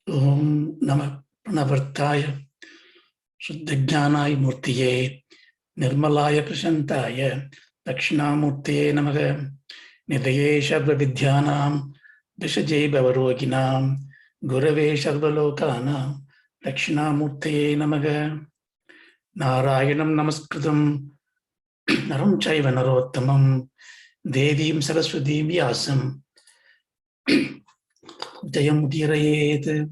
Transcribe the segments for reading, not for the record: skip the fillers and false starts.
Om Namah Pranavartaya Shuddhajnanaya Murtiye Nirmalaya Prashantaya Dakshinamurtiye Namaha Nidaye Sarva Vidyanam Vishaje Bhavaroginam Gurave Sarvalokanam Dakshinamurtiye Namaha Narayanam Namaskritam Naram Chaiva Narottamam Devim Saraswatim Vyasam Jayam Udhirayet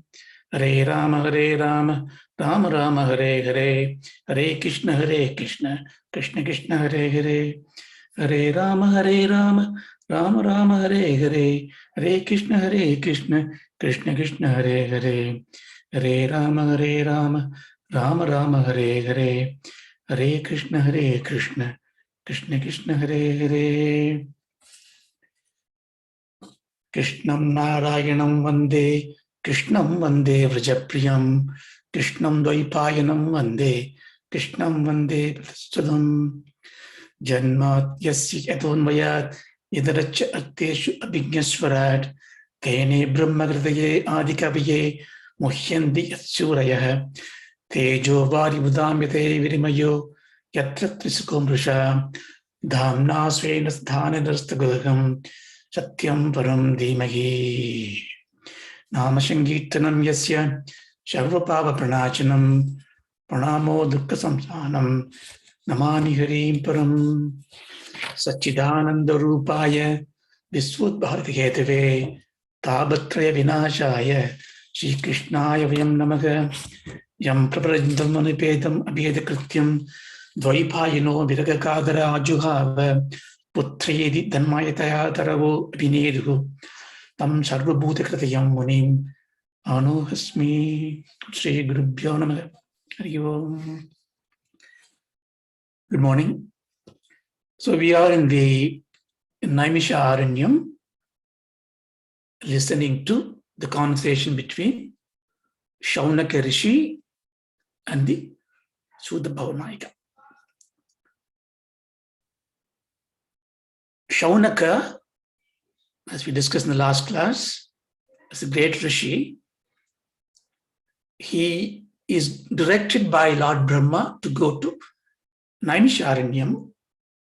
Hare Rama, Rama Rama, Hare Hare, Hare Krishna, Krishna Krishna, Hare Hare, Hare Rama, Rama Rama, Hare Hare, Hare Krishna, Krishna Krishna, Hare Hare, Hare Rama, Rama Rama, Hare Hare, Hare Krishna, Krishna Krishna, Hare Hare. Krishnam Narayanam Vande, Krishnam Vande Vrajapriyam, Krishnam Dvaipayanam Vande, Krishnam Vande Prastadam, Janmat Yasya Yatonvayat, Yadaracha Arteshu Abhignaswarat, Kene Brahmagridaye Adikaviye, Muhyandi Yatsuraya, Tejo Vari Budamyate Virimayo, Yatra Trisukum Rusha, Dhamna Svenas Dhananastagurgam, Satyam Param Dhimahi. Namasangirtanam Yasya Sarvapava Pranachanam Pranamo Dukkha Samsanam Namani Harim Param Satchidananda Rupaya Visvudbharati Hetave Tabatraya Vinashaya Shri Krishnaya Vyam Namaga Yam Praparajam Manipedam Abheda Krityam Dvaipayino Viragakadara Ajuhava Putredi Dhanmayataya Taravo Abhinedu Tam Sarvabhuta Kratayam Munim Anuhasmi Sri Gurubhyo Namaha. Hari Om. Good morning. So we are in the Naimisha Aranyam, listening to the conversation between Shaunaka Rishi and the Sudha Bhavanayika. Shaunaka, as we discussed in the last class, is a great Rishi. He is directed by Lord Brahma to go to Naimisharanyam,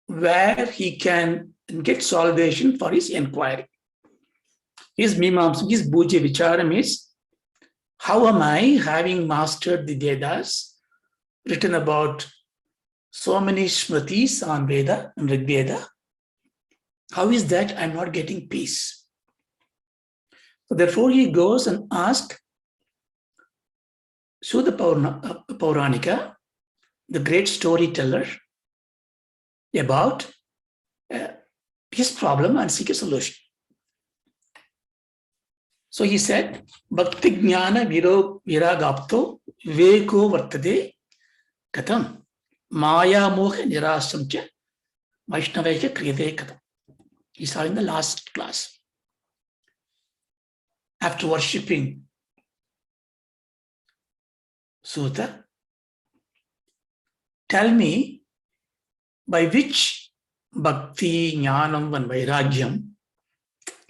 where he can get salvation for his inquiry. His Mimamsa, his Bhuja Vicharam is, how am I, having mastered the Vedas, written about so many Smritis on Veda and Rig Veda, how is that I'm not getting peace? So therefore he goes and asks Sudha Pauranika, the great storyteller, about his problem and seek a solution. So he said, Bhakti Jnana Viragapto Viveko Vartade Katam Maya Moha Nirasamcha Vaishnaveka Kriyate Katam. He saw in the last class. After worshipping Sudha, tell me by which Bhakti, Jnanam and Vairagyam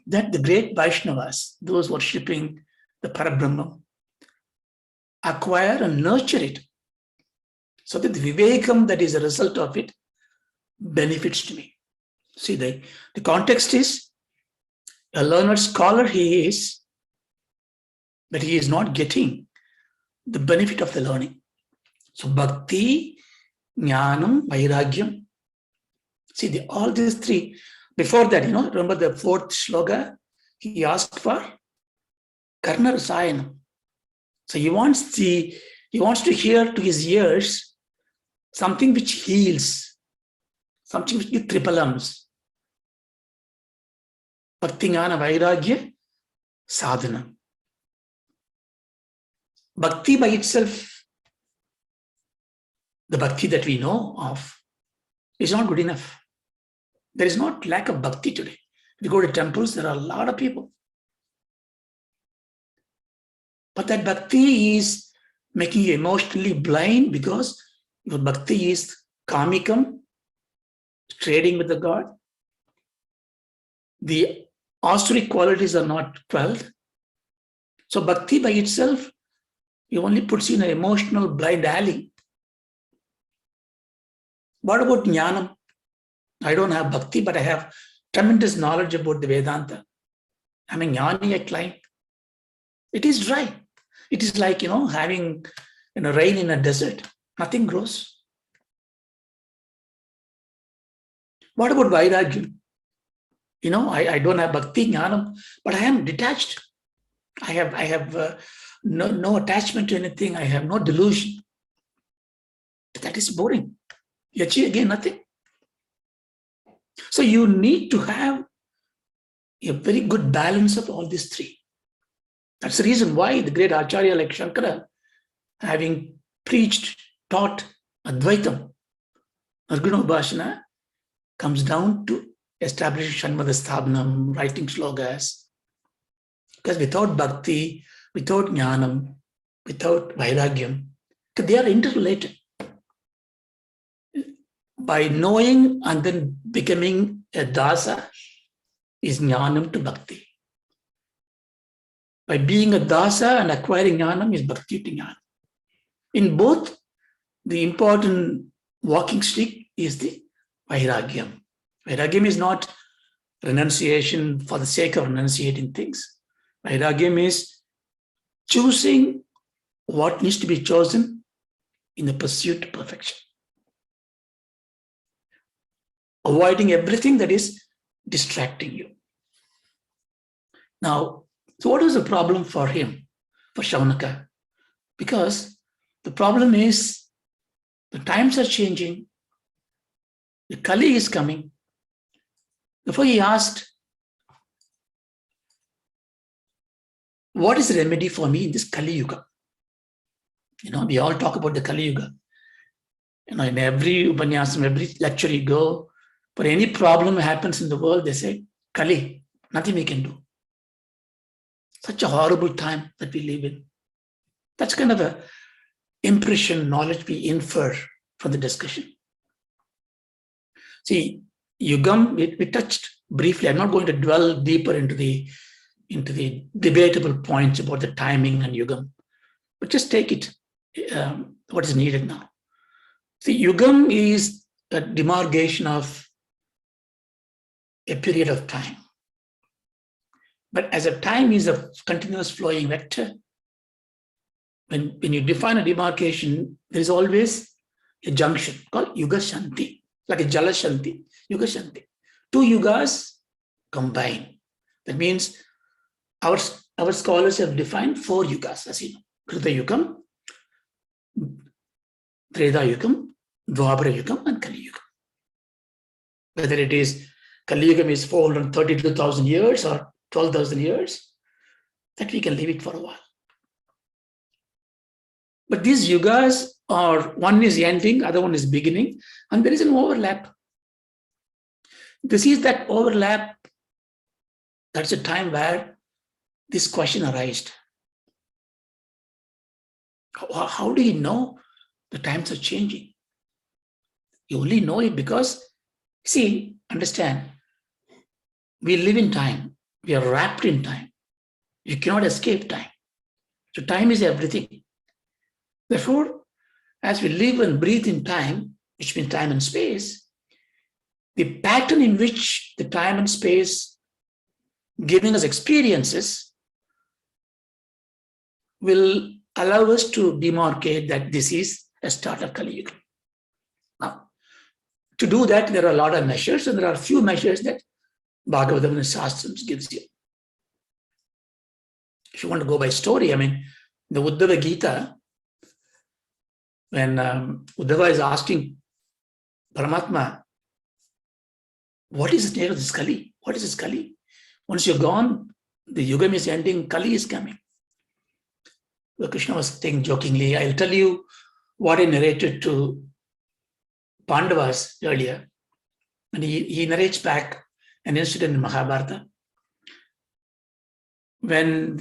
that the great Vaishnavas, those worshipping the Parabrahma, acquire and nurture it, so that the Vivekam that is a result of it benefits to me. See, the context is, a learned scholar he is, but he is not getting the benefit of the learning. So Bhakti, Jnanam, Vairagyam. See, all these three. Before that, remember the fourth shloka, he asked for Karna Rasayanam. So he wants to hear to his ears something which heals, something which gives tripalams. Bhakti, Jnana, Vairagya, Sadhana. Bhakti by itself, the bhakti that we know of, is not good enough. There is not lack of bhakti today. If you go to temples, there are a lot of people. But that bhakti is making you emotionally blind because your bhakti is kamikam, trading with the God. The asuric qualities are not quelled. So bhakti by itself, it only puts you in an emotional blind alley. What about jnanam? I don't have bhakti, but I have tremendous knowledge about the Vedanta. I'm a jnani, I climb. It is dry. It is like, having rain in a desert. Nothing grows. What about vairagya? I don't have bhakti, jnanam, but I am detached. I have no attachment to anything. I have no delusion. That is boring. You achieve again nothing. So you need to have a very good balance of all these three. That's the reason why the great Acharya like Shankara, having preached, taught Advaitam, Nirguna Upasana, comes down to establishing Shanmada Sthabnam, writing Shlokas. Because without bhakti, without jnanam, without vairagyam, they are interrelated. By knowing and then becoming a dasa is jnanam to bhakti. By being a dasa and acquiring jnanam is bhakti to jnana. In both, the important walking stick is the vairagyam. Vairagyam is not renunciation for the sake of renunciating things. Vairagyam is choosing what needs to be chosen in the pursuit to perfection. Avoiding everything that is distracting you. Now, so what was the problem for him, for Shaunaka? Because the problem is the times are changing, the Kali is coming. Therefore, he asked, what is the remedy for me in this Kali Yuga? We all talk about the Kali Yuga. In every upanyasam, every lecture you go, for any problem happens in the world, they say, Kali, nothing we can do. Such a horrible time that we live in. That's kind of a impression, knowledge we infer from the discussion. See, Yugam, we touched briefly. I'm not going to dwell deeper into the debatable points about the timing and Yugam, but just take it, what is needed now. See, Yugam is a demarcation of a period of time. But as a time is a continuous flowing vector, when you define a demarcation, there is always a junction called Yuga Shanti, like a Jala Shanti, Yuga Shanti. Two yugas combine. That means our scholars have defined 4 yugas, as you know. Krita Yugam, Treda Yugam, Dwapara Yugam, and Kali Yugam. Whether it is Kali Yugam is 432,000 years or 12,000 years, that we can leave it for a while. But these yugas are, one is ending, other one is beginning, and there is an overlap. This is that overlap. That's a time where this question arises. How do you know the times are changing? You only know it because, see, understand, we live in time. We are wrapped in time. You cannot escape time. So time is everything. Therefore, as we live and breathe in time, which means time and space, the pattern in which the time and space giving us experiences will allow us to demarcate that this is a start of Kali Yuga. Now, to do that, there are a lot of measures, and there are a few measures that Bhagavata and Shastrams gives you. If you want to go by story, the Uddhava Gita, when Uddhava is asking Paramatma, what is the nature of this Kali? What is this Kali? Once you're gone, the Yugam is ending, Kali is coming. So Krishna was saying jokingly, I'll tell you what I narrated to Pandavas earlier. And he narrates back an incident in Mahabharata. When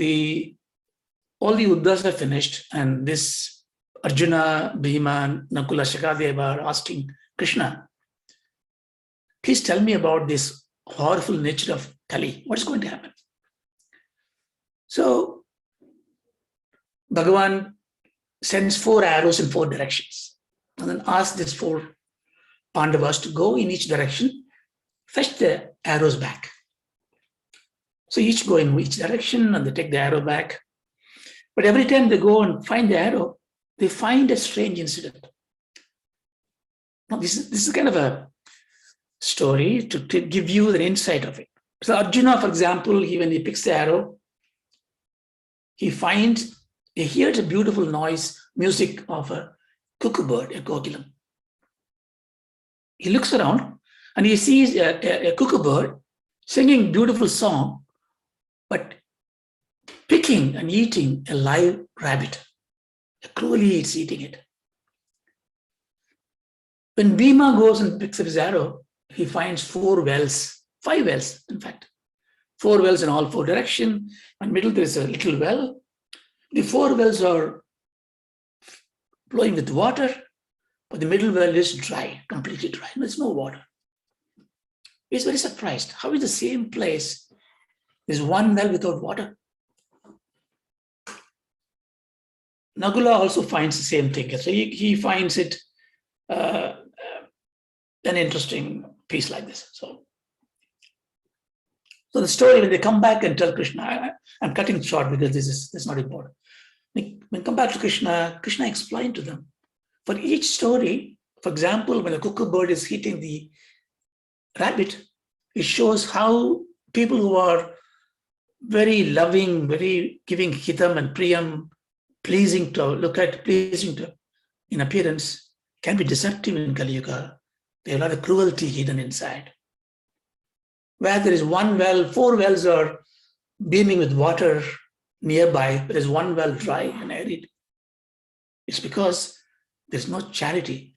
all the Uddhas are finished, and this Arjuna, Bhima, Nakula, Shakadeva are asking Krishna, please tell me about this horrible nature of Kali. What's going to happen? So Bhagavan sends 4 arrows in 4 directions and then asks these 4 Pandavas to go in each direction, fetch the arrows back. So each go in each direction and they take the arrow back. But every time they go and find the arrow, they find a strange incident. Now, this is kind of a story to give you the insight of it. So Arjuna, for example, when he picks the arrow, he hears a beautiful music of a cuckoo bird, a kokilam. He looks around and he sees a cuckoo bird singing beautiful song, but picking and eating a live rabbit. Cruelly it's eating it. When Bhima goes and picks up his arrow, he finds 4 wells, 5 wells, in fact. 4 wells in all 4 directions. In the middle, there is a little well. The 4 wells are flowing with water, but the middle well is dry, completely dry. There's no water. He's very surprised. How is the same place? There's 1 well without water. Nagula also finds the same thing. So he finds it an interesting piece like this. So the story, when they come back and tell Krishna, I'm cutting it short because this is not important. When they come back to Krishna, Krishna explained to them. For each story, for example, when a cuckoo bird is hitting the rabbit, it shows how people who are very loving, very giving hitam and priyam, pleasing to look at, pleasing to in appearance, can be deceptive in Kali Yuga. There are a lot of cruelty hidden inside. Where there is 1 well, 4 wells are beaming with water nearby, there is 1 well dry and arid. It's because there's no charity.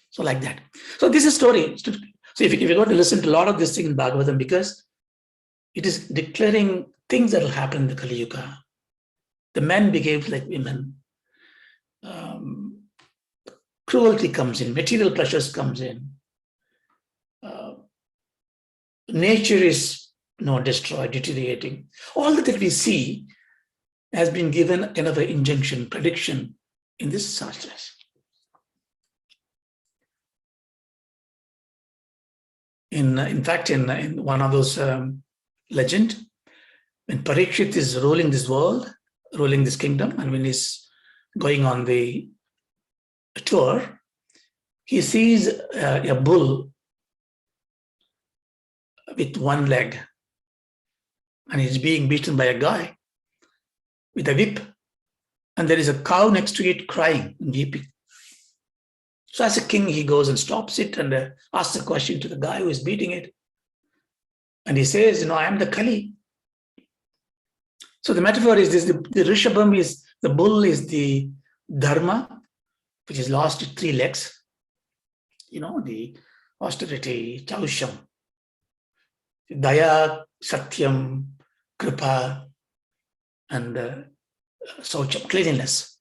So like that. So this is a story. So if you're going to listen to a lot of this thing in Bhagavatam, because it is declaring things that will happen in the Kali Yuga. The men behave like women. Cruelty comes in, material pleasures comes in. Nature is destroyed, deteriorating. All that we see has been given kind of an injunction, prediction in this Shastras. In fact, in one of those legend, when Parikshit is ruling this world, ruling this kingdom, and when he's going on the tour, he sees a bull with 1 leg, and he's being beaten by a guy with a whip, and there is a cow next to it crying and weeping. So as a king, he goes and stops it and asks a question to the guy who is beating it. And he says, I am the Kali. So the metaphor is this, the Rishabham is, the bull is the Dharma, which is lost 3 legs. The austerity, Chausham, Daya, Satyam, Kripa, and Saucham, cleanliness.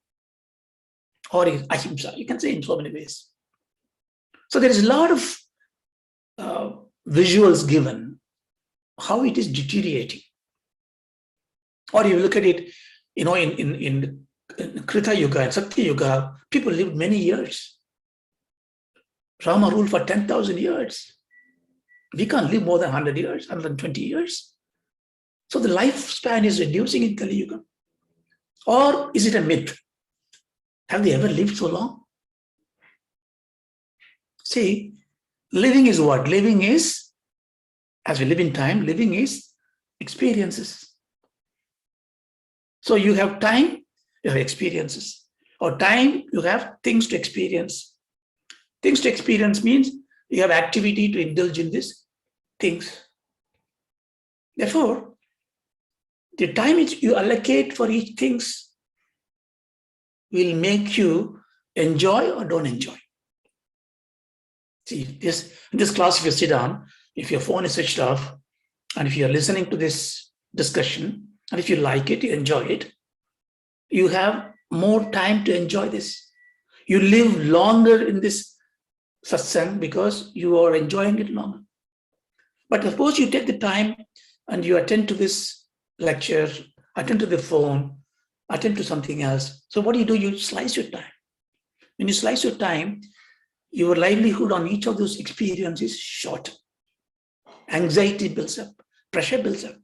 Or Ahimsa, you can say in so many ways. So there is a lot of visuals given, how it is deteriorating. Or you look at it, in Krita Yuga and Satya Yuga, people lived many years. Rama ruled for 10,000 years. We can't live more than 100 years, 120 years. So the lifespan is reducing in Kali Yuga. Or is it a myth? Have they ever lived so long? See, living is what? Living is, as we live in time, living is experiences. So you have time, you have experiences. Or time, you have things to experience. Things to experience means you have activity to indulge in these things. Therefore, the time which you allocate for each things will make you enjoy or don't enjoy. See, in this class, if you sit down, if your phone is switched off, and if you're listening to this discussion, and if you like it, you enjoy it, you have more time to enjoy this. You live longer in this satsang because you are enjoying it longer. But suppose you take the time and you attend to this lecture, attend to the phone, attend to something else. So what do? You slice your time. When you slice your time, your livelihood on each of those experiences is short. Anxiety builds up, pressure builds up.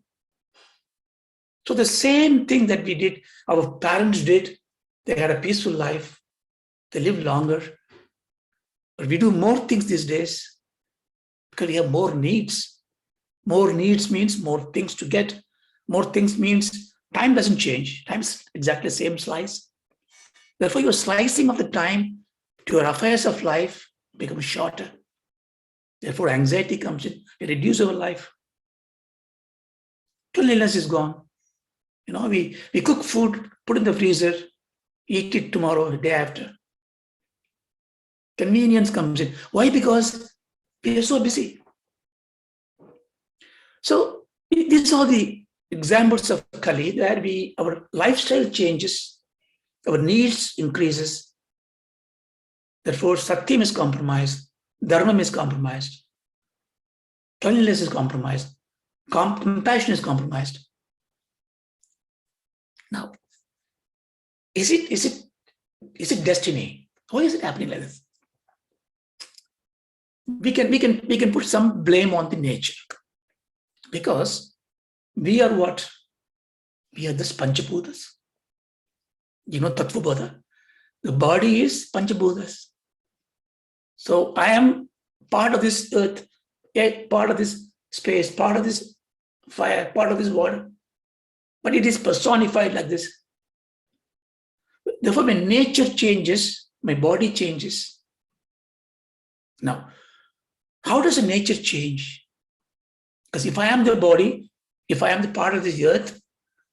So the same thing that we did, our parents did, they had a peaceful life, they lived longer. But we do more things these days because we have more needs. More needs means more things to get. More things means time doesn't change. Time is exactly the same slice. Therefore, your slicing of the time to your affairs of life becomes shorter. Therefore, anxiety comes in. We reduce our life. Cleanliness is gone. We cook food, put in the freezer, eat it tomorrow, the day after. Convenience comes in. Why? Because we are so busy. So these are the examples of Kali where our lifestyle changes, our needs increases. Therefore, Satyam is compromised, Dharma is compromised, cleanliness is compromised, compassion is compromised. Now, is it destiny? Why is it happening like this? We can put some blame on the nature because we are what? We are the Panchabuddhas. Tattva Bodha. The body is Panchabuddhas. So I am part of this earth, part of this space, part of this fire, part of this water. But it is personified like this. Therefore, when nature changes, my body changes. Now, how does the nature change? Because if I am the body, if I am the part of this earth,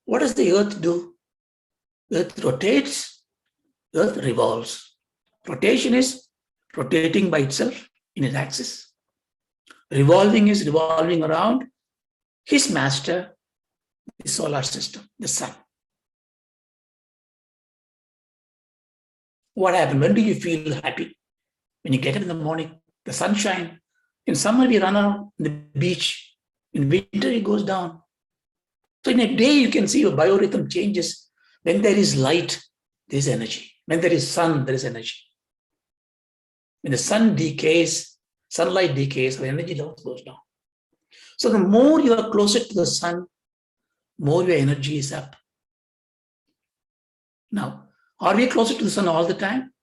what does the earth do? Earth rotates, earth revolves. Rotation is rotating by itself in its axis. Revolving is revolving around his master, the solar system, the sun. What happened? When do you feel happy? When you get up in the morning, the sunshine. In summer, we run around the beach. In winter, it goes down. So in a day, you can see your biorhythm changes. When there is light, there is energy. When there is sun, there is energy. When the sun decays, sunlight decays, our energy level goes down. So the more you are closer to the sun, more your energy is up. Now, are we closer to the sun all the time?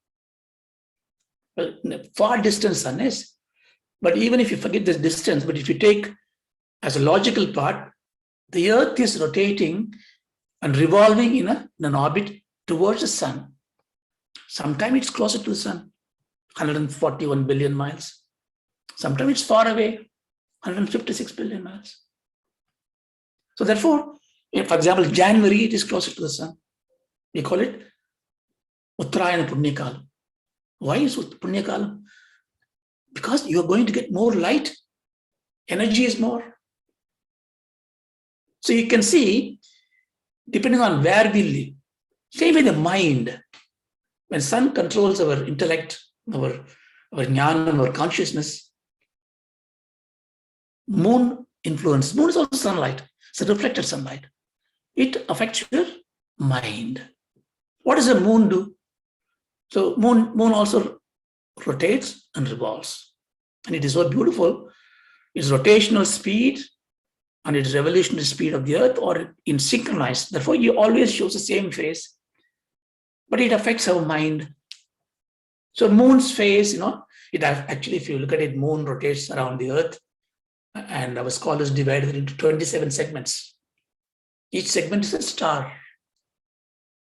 Well, far distant sun is. But even if you forget this distance, but if you take as a logical part, the earth is rotating and revolving in an orbit towards the sun. Sometimes it's closer to the sun, 141 billion miles. Sometimes it's far away, 156 billion miles. So therefore, for example, January, it is closer to the sun. We call it Uttara and Punyakalam. Why is Punyakalam? Because you are going to get more light. Energy is more. So you can see, depending on where we live, same with the mind. When sun controls our intellect, our jnana, our consciousness, moon influence. Moon is also sunlight. It's a reflected sunlight. It affects your mind. What does the moon do? So moon also rotates and revolves. And it is so beautiful. Its rotational speed and its revolutionary speed of the earth are in synchronized. Therefore, you always shows the same phase. But it affects our mind. So moon's phase, it actually, if you look at it, moon rotates around the earth. And our scholars divided it into 27 segments. Each segment is a star.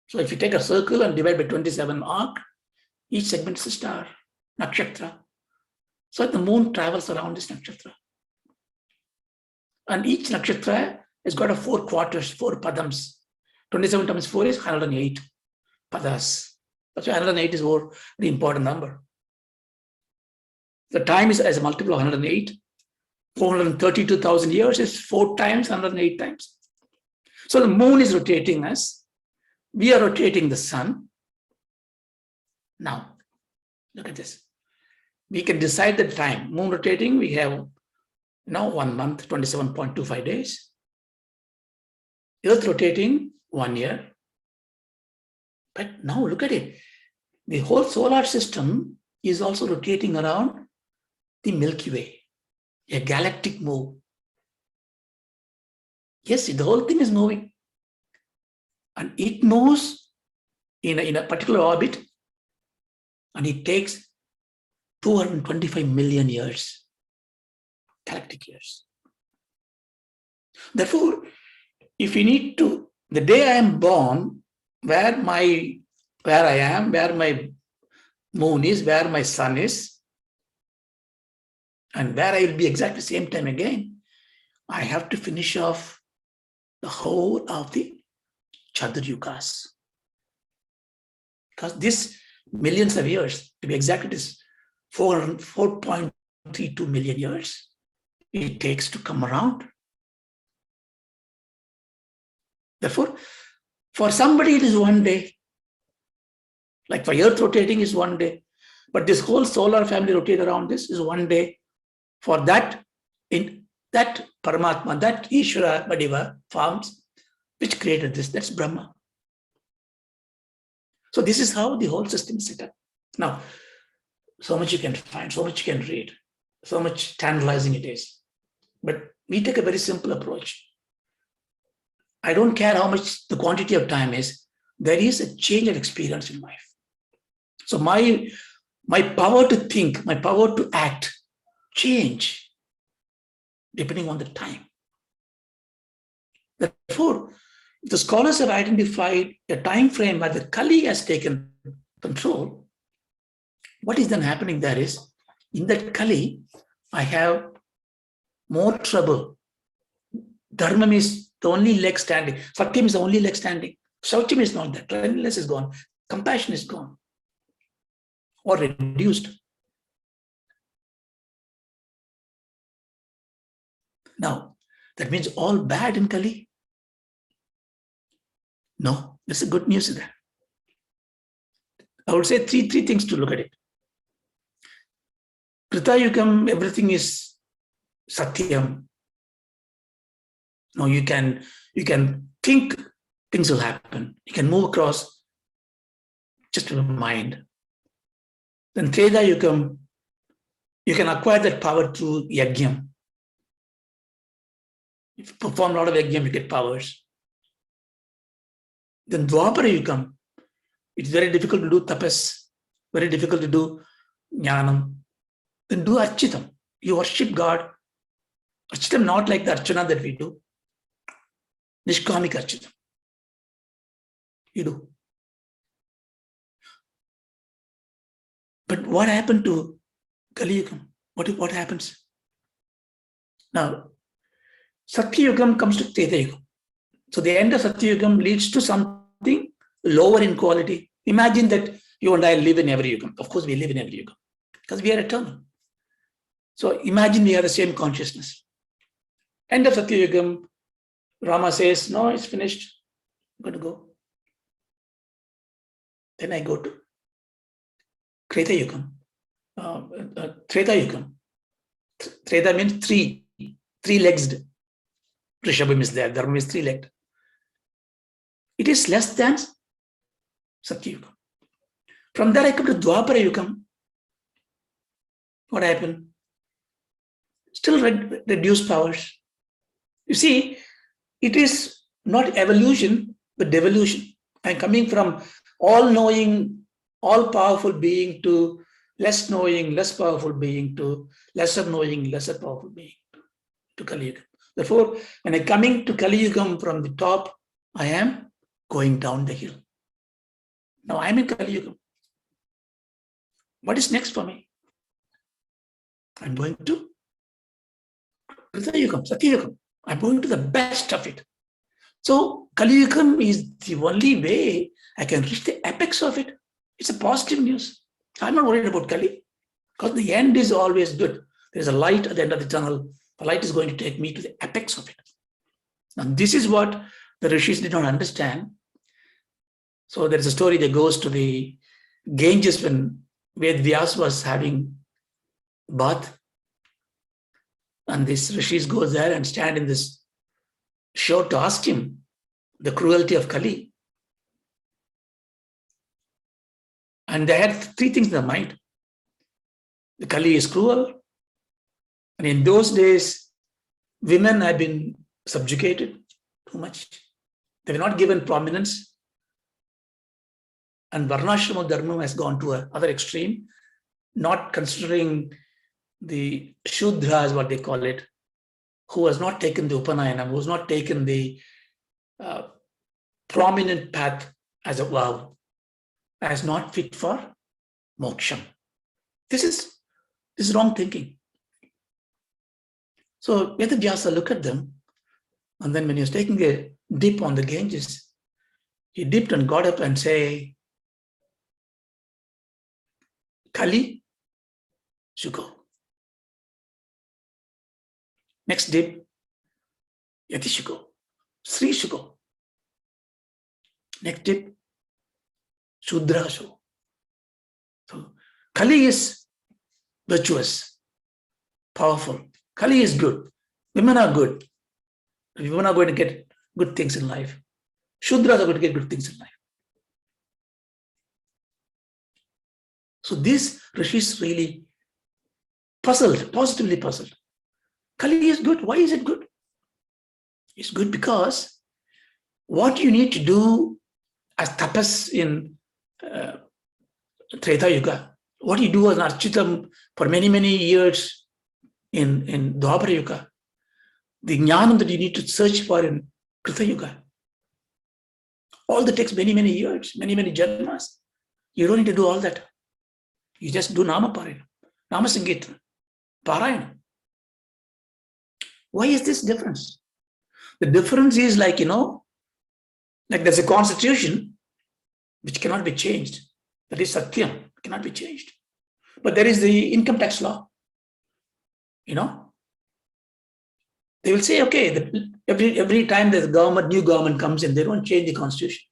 So if you take a circle and divide by 27 arc, each segment is a star, nakshatra. So the moon travels around this nakshatra. And each nakshatra has got 4 quarters, 4 padams. 27 times 4 is 108 padas. That's why 108 is a very important number. The time is as a multiple of 108. 432,000 years is 4 times 108 times. So the moon is rotating us. We are rotating the sun. Now, look at this. We can decide the time. Moon rotating, we have now 1 month, 27.25 days. Earth rotating 1 year. But now look at it. The whole solar system is also rotating around the Milky Way, a galactic move. Yes, the whole thing is moving. And it moves in a particular orbit, and it takes 225 million years, galactic years. Therefore, if you need to, the day I am born, where I am, where my moon is, where my sun is, and where I will be exactly same time again, I have to finish off the whole of the Chatur-yugas. Because this millions of years, to be exact, it is 4.32 million years it takes to come around. Therefore, for somebody it is one day. Like for Earth rotating is one day. But this whole solar family rotate around this is one day. For that, in that Paramatma, that Ishvara Badiva forms, which created this, that's Brahma. So this is how the whole system is set up. Now, so much you can find, so much you can read, so much tantalizing it is. But we take a very simple approach. I don't care how much the quantity of time is, there is a change of experience in life. So my power to think, my power to act, change depending on the time. Therefore, the scholars have identified a time frame where the Kali has taken control. What is then happening there is, in that Kali, I have more trouble. Dharma is the only leg standing. Satyam is the only leg standing. Shaucham is not there. Cleanliness is gone. Compassion is gone or reduced. Now, that means all bad in Kali? No, there's a good news there. I would say three things to look at it. Kritayukam, everything is Satyam. Now you can think things will happen. You can move across just with mind. Then Tredayukam, you can acquire that power through Yagyam. If you perform a lot of Yagyam, you get powers. Then Dwaparayukam, it's very difficult to do tapas, very difficult to do jnanam. Then do Architam. You worship God. Architam not like the Archana that we do. Nishkamik Architam. You do. But what happened to Kali Yugam? What happens? Now, Satya Yugam comes to Treta Yugam. So the end of Satya Yugam leads to something lower in quality. Imagine that you and I live in every Yugam. Of course, we live in every Yugam because we are eternal. So imagine we have the same consciousness. End of Satya Yugam, Rama says, no, it's finished. I'm going to go. Then I go to Treta Yugam. Treta Yugam. Treta means three-legged. Rishabham is there. Dharma is three-legged. It is less than Satya Yugam. From there I come to Dwapara Yugam. What happened? Still reduced powers. You see, it is not evolution, but devolution. I'm coming from all-knowing, all-powerful being to less knowing, less powerful being to lesser knowing, lesser powerful being to Kali Yuga. Therefore, when I'm coming to Kali Yuga from the top, I am going down the hill. Now I'm in Kali Yuga. What is next for me? I'm going to Krita Yugam, Satya Yugam. I'm going to the best of it. So Kali Yugam is the only way I can reach the apex of it. It's a positive news. I'm not worried about Kali because the end is always good. There's a light at the end of the tunnel. The light is going to take me to the apex of it. Now, this is what the rishis did not understand. So there's a story that goes to the Ganges when Ved Vyas was having bath. And this rishis goes there and stand in this shore to ask him the cruelty of Kali. And they had three things in their mind. The Kali is cruel. And in those days, women had been subjugated too much. They were not given prominence. And Varnashrama Dharma has gone to another extreme, not considering the Shudra, is what they call it, who has not taken the Upanayana, who has not taken the prominent path as a vow, as not fit for moksha. This is wrong thinking. So Vedavyasa looked at them, and then when he was taking a dip on the Ganges, he dipped and got up and say, Kali should go. Next dip, Yati should go. Sri should go. Next dip, Shudra should go. So Kali is virtuous, powerful. Kali is good. Women are good. Women are going to get good things in life. Shudras are going to get good things in life. So these rishis really puzzled, positively puzzled. Kali is good. Why is it good? It's good because what you need to do as tapas in Treta Yuga, what you do as an architam for many, many years in Dwapara Yuga, the jnanam that you need to search for in Krita Yuga, all that takes many, many years, many, many janmas. You don't need to do all that. You just do Nama Parayana, Nama Sankirtana, Parayana. Why is this difference? The difference is like there's a constitution which cannot be changed. That is Satyam, cannot be changed. But there is the income tax law. They will say, okay, every time there's a new government comes in, they don't change the constitution.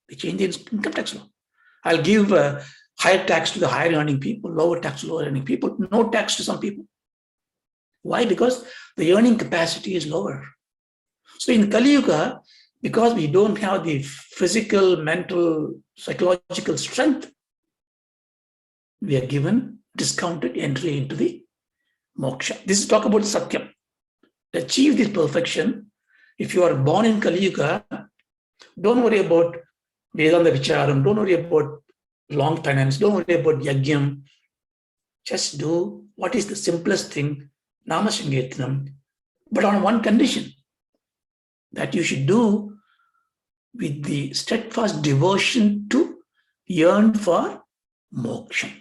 They change the income tax law. I'll give higher tax to the higher earning people, lower tax to lower earning people, no tax to some people. Why? Because the earning capacity is lower. So in Kali Yuga, because we don't have the physical, mental, psychological strength, we are given discounted entry into the moksha. This is talk about Satyam. To achieve this perfection, if you are born in Kali Yuga, don't worry about Vedanta Vicharam, don't worry about long penance, don't worry about Yagyam. Just do what is the simplest thing, Nama Sankirtanam, but on one condition, that you should do with the steadfast devotion to yearn for moksha.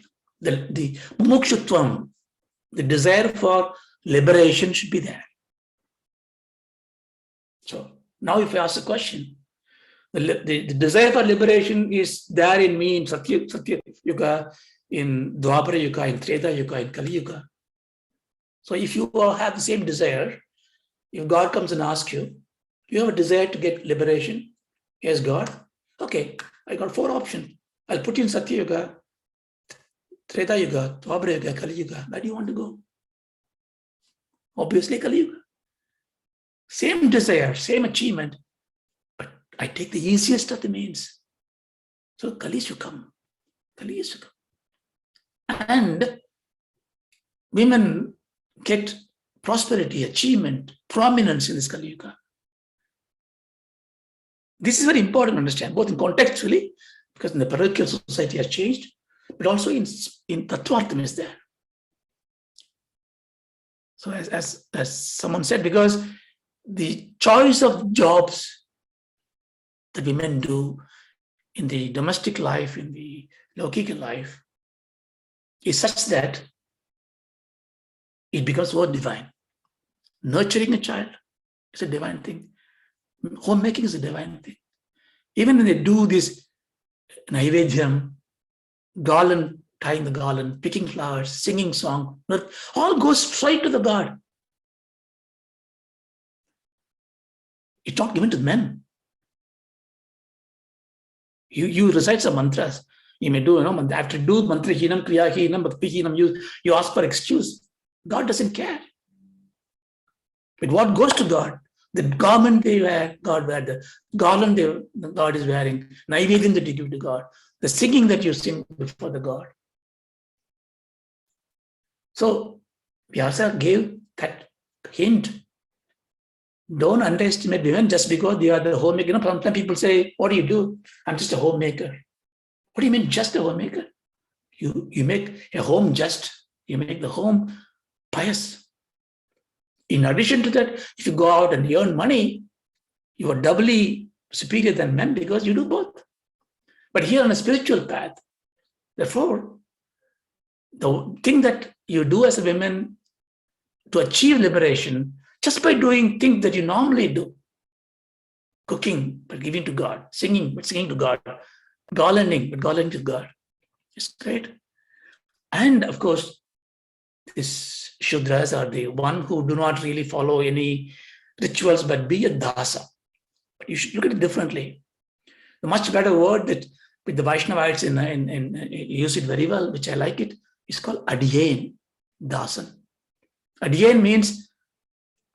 The mokshutvam, the desire for liberation should be there. So now if you ask a question, the desire for liberation is there in me in Satya Yuga, in Dwapara Yuga, in Treta Yuga, in Kali Yuga. So if you all have the same desire, if God comes and asks you, do you have a desire to get liberation? Yes, God. Okay, I got 4 options. I'll put you in Satya Yuga, Treta Yuga, Dwapara Yuga, Kali Yuga. Where do you want to go? Obviously Kali Yuga. Same desire, same achievement, but I take the easiest of the means. So Kali should come. Kali is to come. And women get prosperity, achievement, prominence in this Kali Yuga. This is very important to understand, both in contextually, because in the parochial society has changed, but also in Tattvartham is there. So as someone said, because the choice of jobs that women do in the domestic life, in the Laukika life, is such that it becomes more divine. Nurturing a child is a divine thing. Homemaking is a divine thing. Even when they do this Naivedyam, garland, tying the garland, picking flowers, singing song, all goes straight to the God. It's not given to men. You recite some mantras. You may do, after you do mantra hinam, kriya hinam, bhakti hinam, you ask for excuse. God doesn't care. But what goes to God? The garment they wear, God wear. The garland God is wearing. Naivedyam that you give to God. the singing that you sing before the God. So Vyasa gave that hint. Don't underestimate women just because they are the homemaker. You know, sometimes people say, what do you do? I'm just a homemaker. What do you mean just a homemaker? You make a home just. You make the home pious. In addition to that, if you go out and earn money, you are doubly superior than men because you do both. But here on a spiritual path, therefore, the thing that you do as a woman to achieve liberation, just by doing things that you normally do, cooking, but giving to God, singing, but singing to God, garlanding, but garlanding to God, it's great. And of course, these Shudras are the one who do not really follow any rituals, but be a dasa. But you should look at it differently. The much better word that with the Vaishnavites use it very well, which I like it, is called adiyan, dasan. Adiyan means,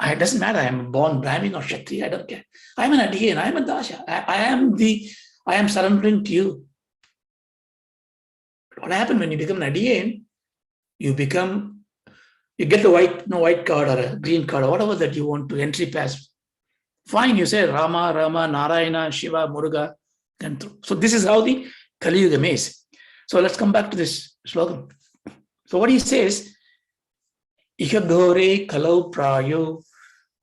it doesn't matter, I am born Brahmin or Kshatriya, I don't care. I am an adiyan, I am a dasha. I am surrendering to you. What happens when you become an adiyan? You get the white card or a green card or whatever that you want to entry pass. Fine, you say Rama, Narayana, Shiva, Muruga, and through. So this is how the Kali Yuga is. So let's come back to this slogan. So what he says, Iha Ghore Kalau Prayo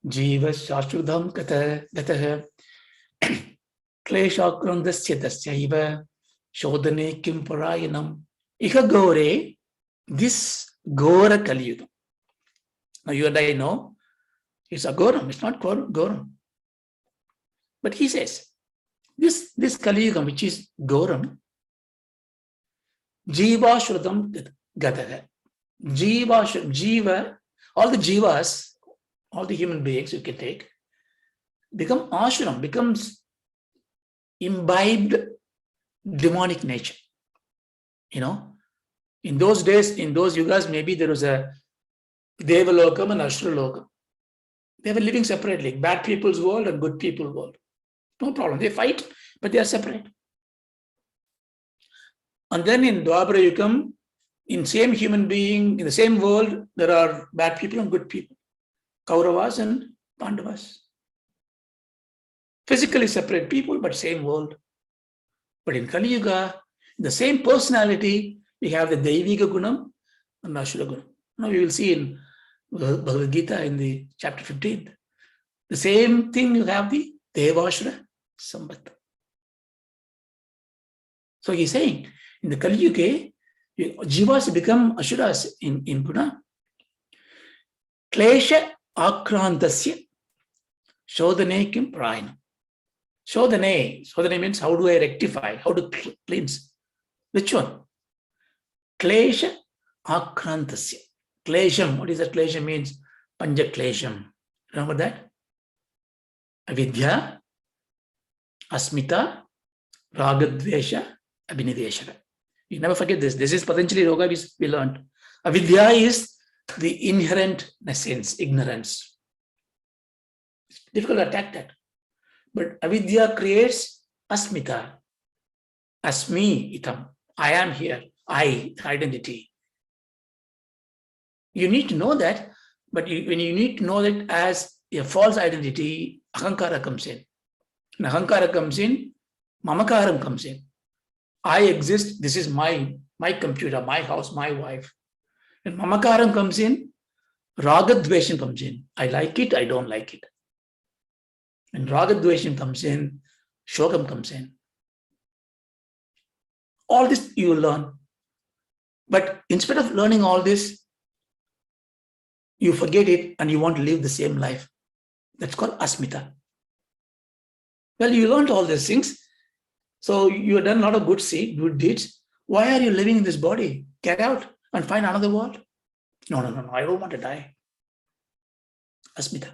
Jiva Shashrudham Gatah Kleshakrandasya Dasyaiva Shodhane Kim Parayanam. Iha Ghore, this Ghora Kali Yuga. Now you and I know it's Aghoram, it's not Ghoram. But he says, this Kali Yuga, which is Ghoram, Jiva Shrutam Gataha. Jiva, all the Jivas, all the human beings you can take, become Ashram, becomes imbibed demonic nature. You know, in those days, in those yugas, maybe there was a Devalokam and Ashralokam. They were living separately, bad people's world and good people's world. No problem. They fight, but they are separate. And then in Dwapara Yukam, in same human being, in the same world, there are bad people and good people. Kauravas and Pandavas. Physically separate people, but same world. But in Kali Yuga, the same personality, we have the Deivika Gunam and Ashura Gunam. Now we will see in Bhagavad Gita in the chapter 15. The same thing you have the Devashura Sambhata. So he's saying, in the Kali Yuga, Jivas become Ashuras in Guna. Klesha Akrantasya Shodhane Kim Prayana. Shodhane means how do I rectify, how to cleanse. Which one? Klesha Akrantasya. Klesham, what is that? Klesham means Panja Klesham. Remember that? Avidya, Asmita, Ragadvesha, Abhiniveshara. You never forget this. This is Patanjali Yoga we learned. Avidya is the inherent essence, ignorance. It's difficult to attack that. But avidya creates asmita. Asmi itam. I am here. I, identity. You need to know that, but when you need to know that as a false identity, ahankara comes in. When ahankara comes in, mamakaram comes in. I exist, this is my computer, my house, my wife. When mamakaram comes in, ragadvesham comes in. I like it, I don't like it. When ragadvesham comes in, shokam comes in. All this you will learn. But instead of learning all this, you forget it and you want to live the same life. That's called asmita. Well, you learned all these things. So you have done a lot of good deeds. Why are you living in this body? Get out and find another world. No, I don't want to die. Asmita.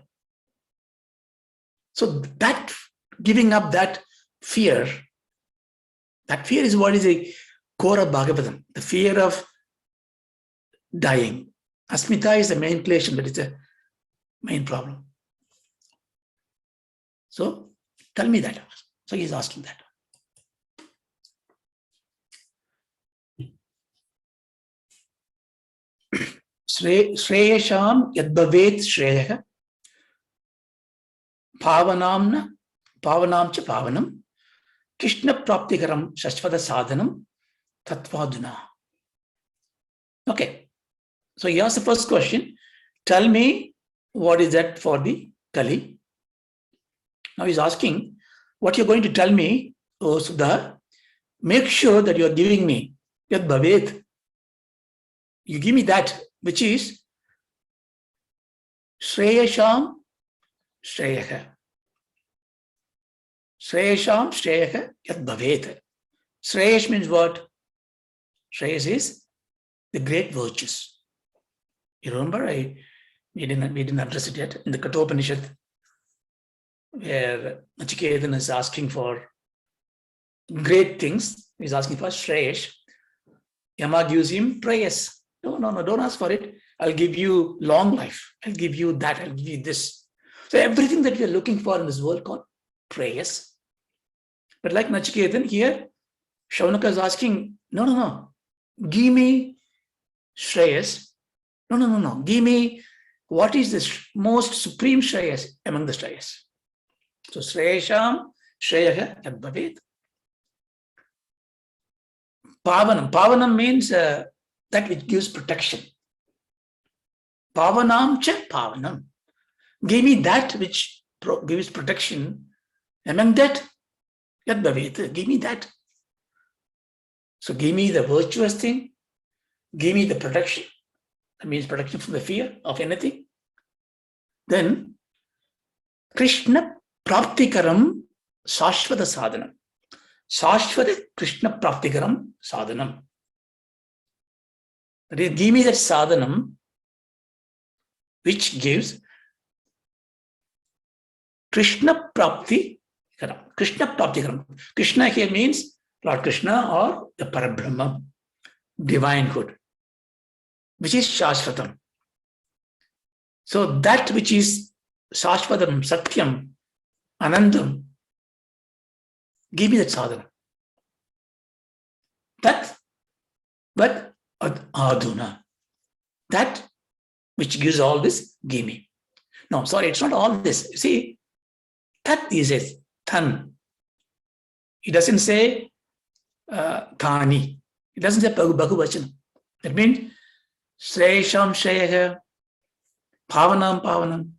So that giving up that fear is what is a core of Bhagavatam, the fear of dying. Asmita is the main klesham, but it's a main problem. So tell me that. So he's asking that. Shreyasham yadbhavet shreyaha pavanamna pavanamcha pavanam Krishna praptikaram shashvata sadhanam tatvaduna. Okay, so he asked the first question. Tell me what is that for the Kali. Now he's asking what you're going to tell me, O Sudha. Make sure that you're giving me yad bhavet. You give me that which is Shreyasham Shreyaha. Shreyasham Shreyaha yad bhavet. Shreyash means what? Shreyas is the great virtues. You remember, we didn't address it yet in the Kathopanishad, where Nachiketan is asking for great things. He's asking for Shreyash. Yama gives him prayers. No, don't ask for it. I'll give you long life. I'll give you that. I'll give you this. So everything that we are looking for in this world called prayers. But like Nachiketan here, Shaunaka is asking, no. Give me Shreyas. No. Give me what is the most supreme Shreyas among the Shreyas. So Shreyasham, Shreyaha, Yadbhavet. Pavanam. Pavanam means that which gives protection. Pavanam cha pavanam. Give me that which gives protection. Among that, Yadbhavet. Give me that. So give me the virtuous thing. Give me the protection. That means protection from the fear of anything. Then, Krishna praptikaram sashvata sadhanam. Sashvata Krishna praptikaram sadhanam. That is, give me that sadhanam which gives Krishna praptikaram. Krishna praptikaram. Krishna here means Lord Krishna or the Parabrahma, divinehood, which is Shashvatam. So that which is Shashvatam, Satyam, Anandam, give me that sadhana. But aduna, that which gives all this, give me. No, sorry, it's not all this. See, that is a than. It doesn't say thani. It doesn't say Bhagavata. That means Shreyasham Shreyaha, Pavanam,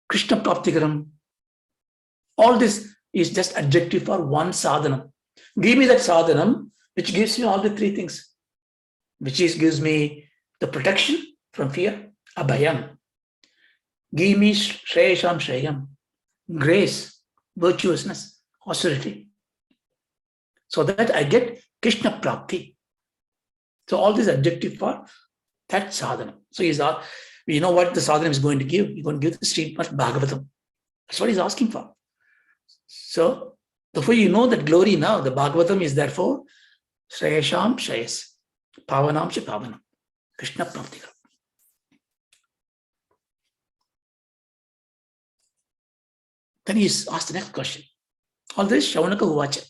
Krishna Praptikaram. All this is just adjective for one sadhanam. Give me that sadhanam which gives me all the three things, which is gives me the protection from fear, abhayam. Give me Shreyasham Shreyam, grace, virtuousness, austerity, so that I get Krishna Prapti. So all these adjective for that sadhana. So we know what the sadhana is going to give. He's going to give the Shrimad Bhagavatam. That's what he's asking for. So therefore you know that glory now. The Bhagavatam is therefore Shreyasham Shreyas, Pavanam Cha Pavanam, Krishna Prapti. Then he asked the next question. All this Shaunaka Uvacha.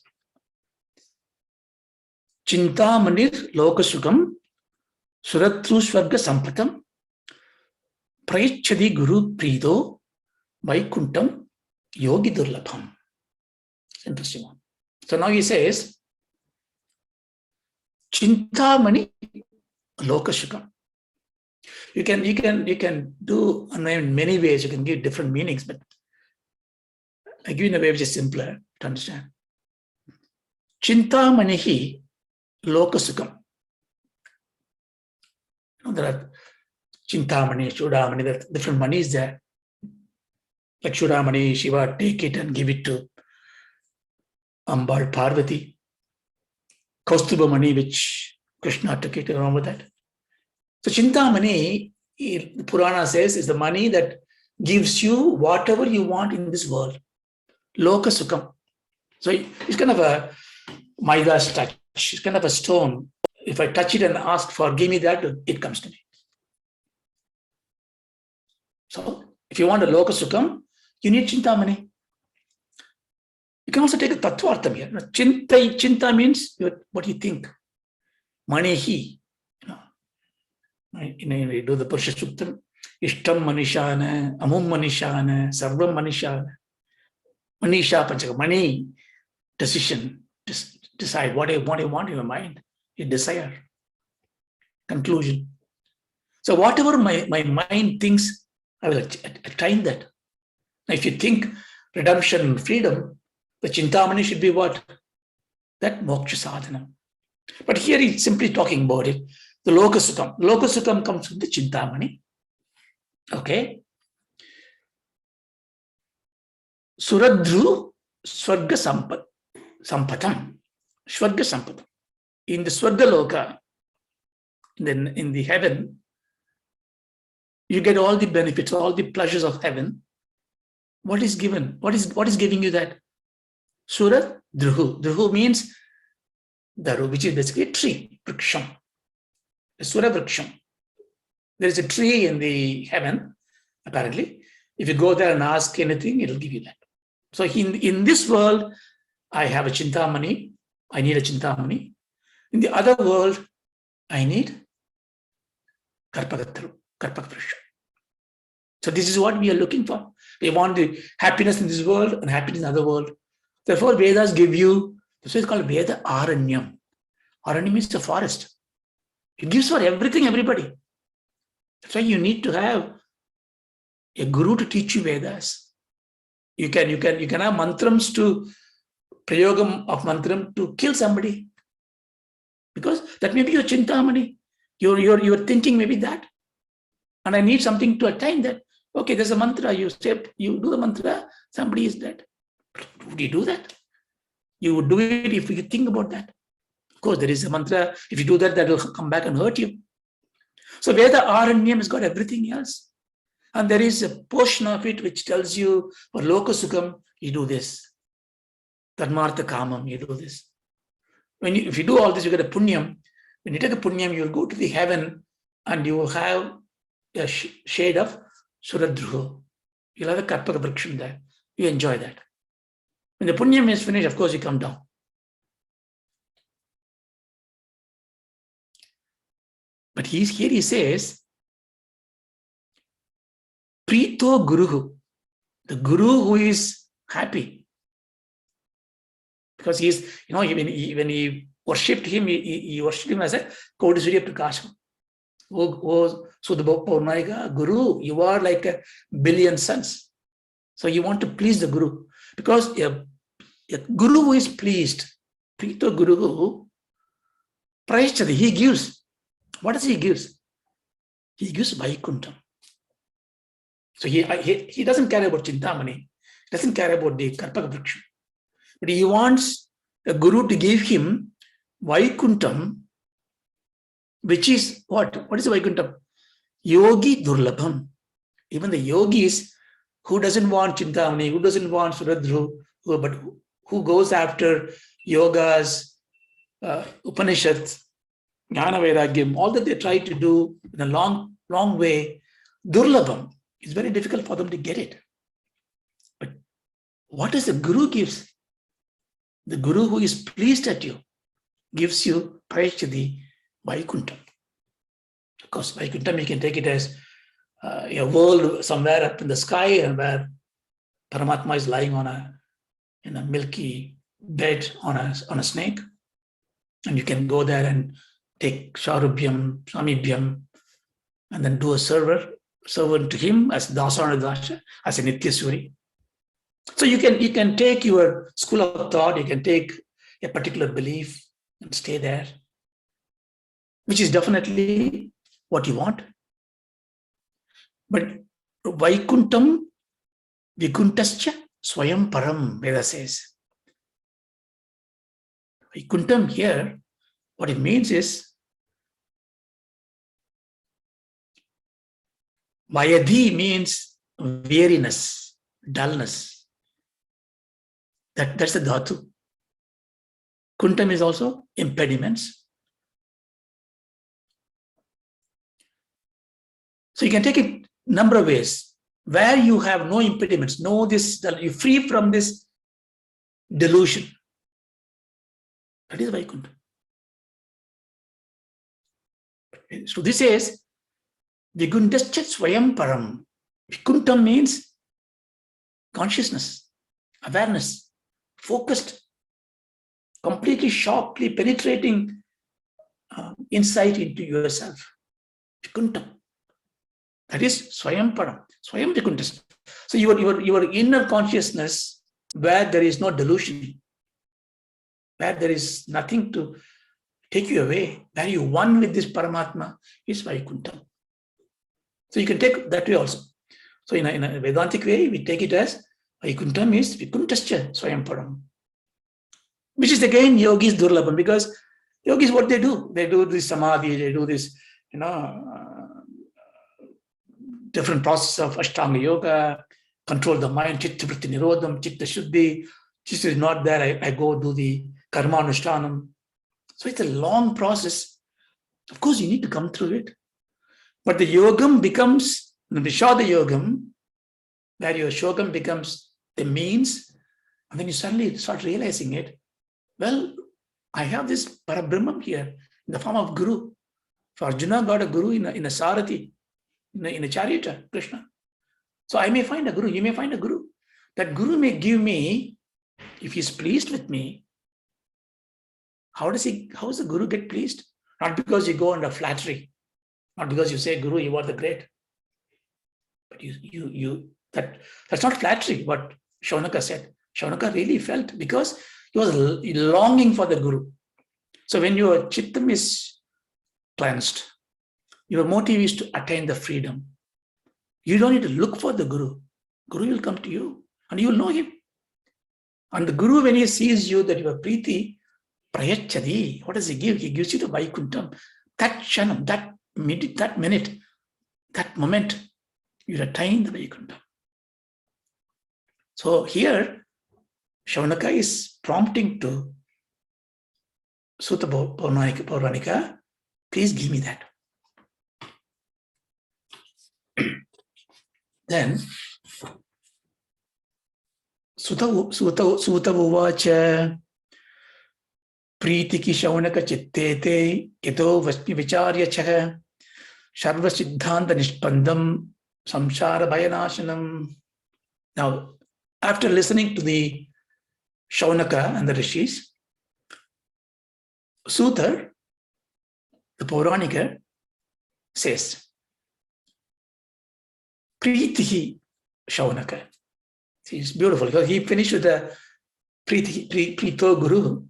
Chintamanir Lokasukam Suratru Swarga Sampatam Praichadi Guru Prido Vaikuntam Yogi Durlabham. It's an interesting one. So now he says Chintamani Lokasukam. You can do in many ways, you can give different meanings, but I give you in a way which is simpler to understand. Chintamanihi Lokasukam. There are Chintamani, Chudamani, there are different monies there. Like Chudamani, Shiva, take it and give it to Ambal Parvati. Kaustubha money, which Krishna took it, remember that? So Chintamani, the Purana says, is the money that gives you whatever you want in this world. Lokasukam. So it's kind of a Maida's touch. It's kind of a stone. If I touch it and ask for, give me that, it comes to me. So if you want a Lokasukam, you need Chintamani. You can also take a Tattvartham here. Chinta means what you think. Manihi. we do the Purusha Suktam, Ishtam Manishana, Amum Manishana, Sarvam Manishana, Manisha Panchaka, money, decision, decide what you want in your mind, you desire, conclusion. So whatever my mind thinks, I will attain that. Now, if you think redemption and freedom, the Chintamani should be what? That moksha sadhana. But here he's simply talking about it. The Lokasukam. Lokasukam comes from the Chintamani. Okay. Suradru Swarga Sampatam. Swarga Sampatam. In the Swarga Loka, in the heaven, you get all the benefits, all the pleasures of heaven. What is given? What is giving you that? Surad Druhu. Druhu means Daru, which is basically a tree, Vriksham. A Sura Vriksham. There is a tree in the heaven, apparently. If you go there and ask anything, it'll give you that. So in this world, I have a Chintamani. I need a Chintamani. In the other world, I need Karpaka Vriksham. So this is what we are looking for. We want the happiness in this world and happiness in the other world. Therefore, Vedas give you, this is called Veda Aranyam. Aranyam means the forest. It gives for everything, everybody. That's why you need to have a guru to teach you Vedas. You can have mantrams to, prayogam of mantram to kill somebody. Because that may be your Chintamani. Your thinking may be that. And I need something to attain that. Okay, there's a mantra, you do the mantra, somebody is dead. Would you do that? You would do it if you think about that. Of course, there is a mantra. If you do that, that will come back and hurt you. So Veda Aranyam has got everything else. And there is a portion of it which tells you, for Lokasukam, you do this. Dharmartha Kamam, you do this. If you do all this, you get a punyam. When you take a punyam, you will go to the heaven and you will have a shade of Suradruhu. You'll have a Karpaka Vriksham there. You enjoy that. When the punyam is finished, of course, you come down. But here he says, Prito Guruhu, the Guru who is happy. Because he's, when he worshipped him, he worshipped him as a Kodi Surya Prakasham. Oh, Sudhapurnaiga, Guru, you are like a billion suns. So you want to please the Guru. Because a Guru who is pleased, Prito Guru, Praishchati, he gives. What does he give? He gives Vaikuntham. So he doesn't care about Chintamani. He doesn't care about the Karpaka Vriksham. But he wants a Guru to give him Vaikuntham, which is what? What is Vaikuntham? Yogi Durlabham. Even the yogis who doesn't want Chintamani, who doesn't want Suradru, but who goes after yogas, Upanishads, Jnana Vairagyam, all that they try to do in a long, long way, Durlabham, it's very difficult for them to get it. But what does the Guru gives? The Guru who is pleased at you gives you Praishchati Vaikuntham. Of course, Vaikuntham, you can take it as a world somewhere up in the sky and where Paramatma is lying on a milky bed on a snake. And you can go there and take Sharubhyam, Samibhyam, and then do a servant to him as Dasana Dasha, as a Nityasuri. So you can take your school of thought, you can take a particular belief and stay there, which is definitely what you want. But Vaikuntham Vikuntascha Swayam Param, Veda says. Vaikuntham here, what it means is, Vayadhi means weariness, dullness. That's the dhatu. Kuntam is also impediments. So you can take it number of ways. Where you have no impediments, you're free from this delusion. That is Vaikuntha. So this says, Vikuntascha Swayam Param. Vikuntam means consciousness, awareness, focused, completely sharply penetrating insight into yourself. Vikuntam. That is Swayam Param. Swayam Vikuntascha. So your inner consciousness, where there is no delusion, where there is nothing to take you away, where you one with this Paramatma, is Vaikuntam. So you can take that way also. So in a Vedantic way, we take it as Vaikuntam is Vikuntascha Swayam Param. Which is again yogis durlabham, because yogis, what they do? They do this samadhi, they do this, different process of Ashtanga Yoga, control the mind, Chitta Vritti Nirodham, Chitta Shuddhi. Chitta is not there, I go do the Karma Anushtanam. So it's a long process. Of course, you need to come through it. But the yogam becomes, the Vishada yogam, where your shogam becomes the means, and then you suddenly start realizing it. Well, I have this Parabrahman here in the form of Guru. For Arjuna got a Guru in a Sarathi, in a charioteer, Krishna. So I may find a Guru, you may find a Guru. That Guru may give me, if he's pleased with me, how does the Guru get pleased? Not because you go under flattery, not because you say, Guru, you are the great. But that's not flattery, what Shaunaka said. Shaunaka really felt, because he was longing for the Guru. So when your chittam is cleansed, your motive is to attain the freedom. You don't need to look for the Guru. Guru will come to you and you will know him. And the Guru, when he sees you that you are Preeti, Prayachadi, what does he give? He gives you the Vaikuntam. That Shanam, that minute, that moment, you attain the Vaikuntam. So here, Shaunaka is prompting to Sutta Pauranika, please give me that. Then, Sutta Uvacha, Preetiki Shaunaka Chittete, Keto Vasmi Vicharya Chaha, Sharva Siddhanta Nishpandam, Samsara Bhayanashanam. Now, after listening to the Shaunaka and the Rishis, Sutta, the Pauranika, says, Preetihi Shaunaka. It's beautiful because he finished with the Preeto Guru.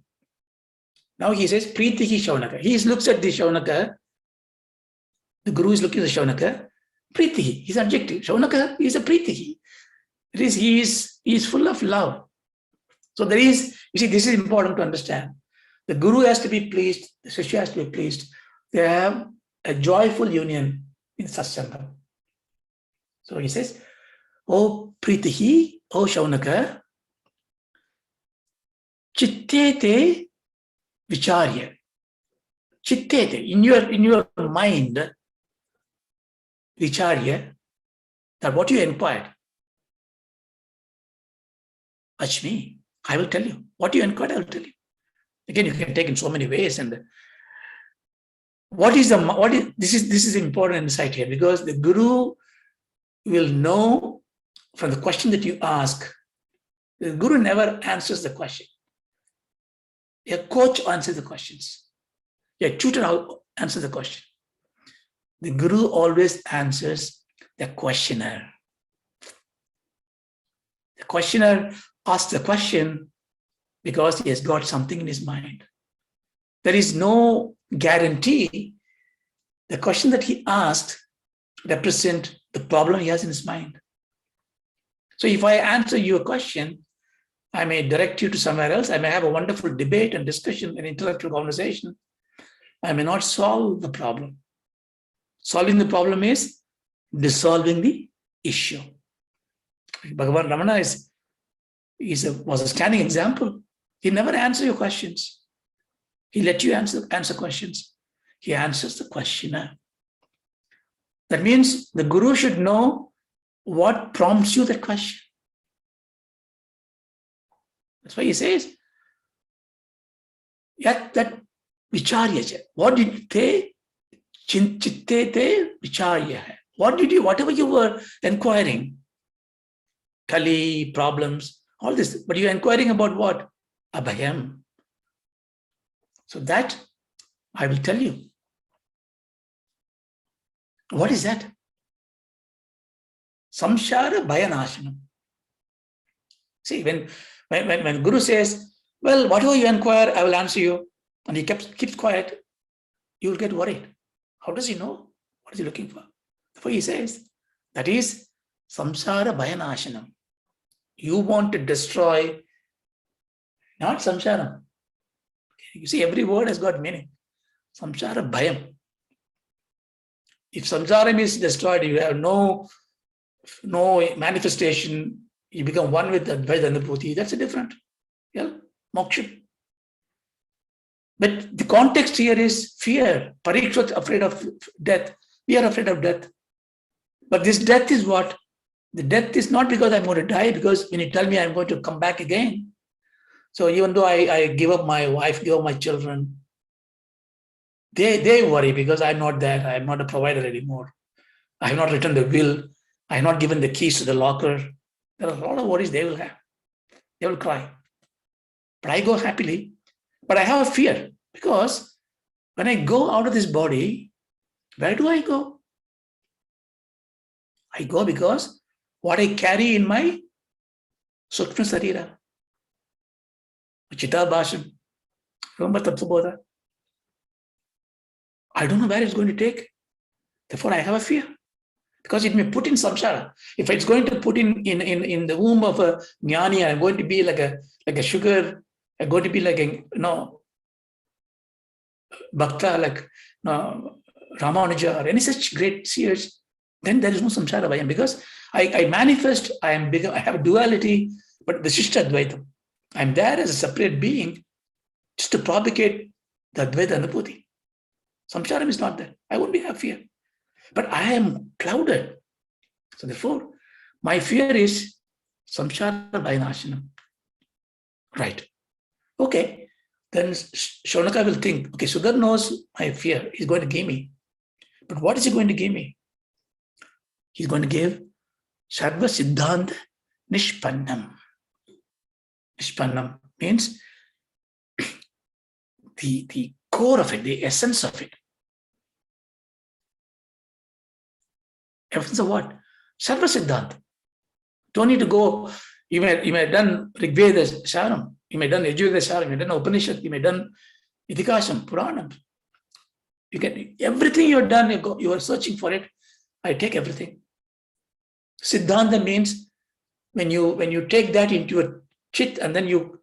Now he says Preetihi Shaunaka. He looks at the Shaunaka. The Guru is looking at the Shaunaka. Preetihi, he's adjective. Shaunaka is a Preetihi. It is, he is full of love. So there is, you see, this is important to understand. The Guru has to be pleased, the Shishya has to be pleased. They have a joyful union in Satsanga. So he says, O Preetihi, O Shaunaka, Chittete Vicharya. Chittete, in your mind, Vicharya, that what you inquired. Achmi, I will tell you. What you inquired, I will tell you. Again, you can take in so many ways. And this is important insight here, because the Guru will know from the question that you ask. The Guru never answers the question. A coach answers the questions. A tutor answers the question. The Guru always answers the questioner. The questioner asks the question because he has got something in his mind. There is no guarantee the question that he asked represents the problem he has in his mind. So if I answer your question, I may direct you to somewhere else. I may have a wonderful debate and discussion and intellectual conversation. I may not solve the problem. Solving the problem is dissolving the issue. Bhagavan Ramana was a standing example. He never answered your questions. He let you answer questions. He answers the questioner. That means the Guru should know what prompts you that question. That's why he says, Yat that vicharya. What did they Chittete vicharya. Whatever you were inquiring, kali, problems, all this, but you're inquiring about what? Abhayam. So that I will tell you. What is that? Samsara Bhayanashanam. See, when Guru says, well, whatever you inquire, I will answer you, and he keeps quiet, you will get worried. How does he know? What is he looking for? Therefore he says, that is Samsara Bhayanashanam. You want to destroy, not samsara. You see, every word has got meaning. Samsara Bhayam. If samsara is destroyed, you have no manifestation, you become one with Advaita and the Bhuti, that's a different. Yeah, moksha. But the context here is fear. Parikshit afraid of death. We are afraid of death. But this death is what? The death is not because I'm going to die, because when you tell me I'm going to come back again. So even though I give up my wife, give up my children, they worry because I'm not there. I'm not a provider anymore. I have not written the will. I have not given the keys to the locker. There are a lot of worries they will have. They will cry. But I go happily. But I have a fear because when I go out of this body, where do I go? I go because what I carry in my Sukshma Sarira, Chitta Bhasham, remember Tattva. I don't know where it's going to take. Therefore, I have a fear. Because it may put in samsara. If it's going to put in the womb of a jnani, I'm going to be like a sugar, I'm going to be like a bhakta, like Ramanuja or any such great seers, then there is no samsara bhayam. Because I manifest, I am bigger, I have a duality, but the Shishta Advaitam. I'm there as a separate being just to propagate the Advaita and the Bhuti. Samsara is not there. I won't have fear. But I am clouded. So therefore, my fear is samsara bhayanashanam. Right. Okay. Then Shaunaka will think, okay, Sudar knows my fear. He's going to give me. But what is he going to give me? He's going to give Sarva Siddhanta Nishpannam. Nishpannam means the core of it, the essence of it. Essence of what? Sarva Siddhanta. Don't need to go. You may have done Rigveda Saram, you may have done Yajurveda Saram, you may have done Upanishad, you may have done Idikasham, Puranam. You get everything you have done, you are searching for it. I take everything. Siddhanta means when you take that into your chit and then you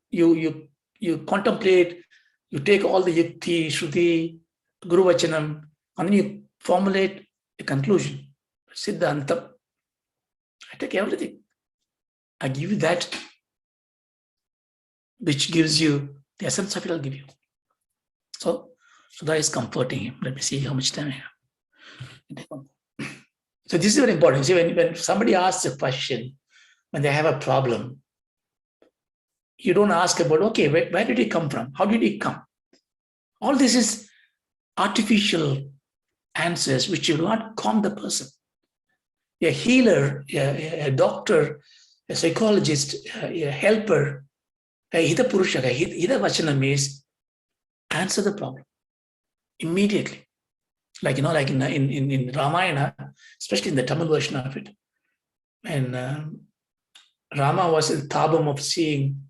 contemplate, you take all the yukti, shruti, guru vachanam, and then you formulate a conclusion. Siddhanta. I take everything. I give you that which gives you the essence of it, I'll give you. So that is comforting him. Let me see how much time I have. So this is very important. See, when somebody asks a question, when they have a problem, you don't ask about, okay, where did he come from? How did he come? All this is artificial answers which will not calm the person. A healer, a doctor, a psychologist, a helper, a hita purusha, a hita vachanam is answer the problem immediately. Like in Ramayana, especially in the Tamil version of it, when Rama was in Thabam of seeing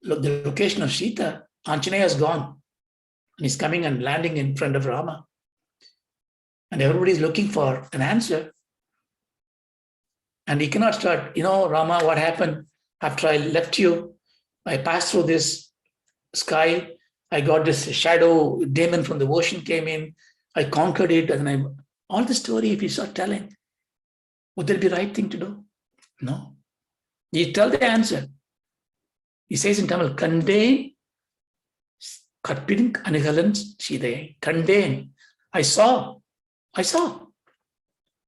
the location of Sita, Anjaneya is gone. And he's coming and landing in front of Rama. And everybody is looking for an answer. And he cannot start, Rama, what happened after I left you? I passed through this sky. I got this shadow demon from the ocean came in. I conquered it. And all the story, if you start telling, would that be the right thing to do? No. You tell the answer. He says in Tamil, Kande, Katpidin Anigalans Sidaye. Kande. I saw. So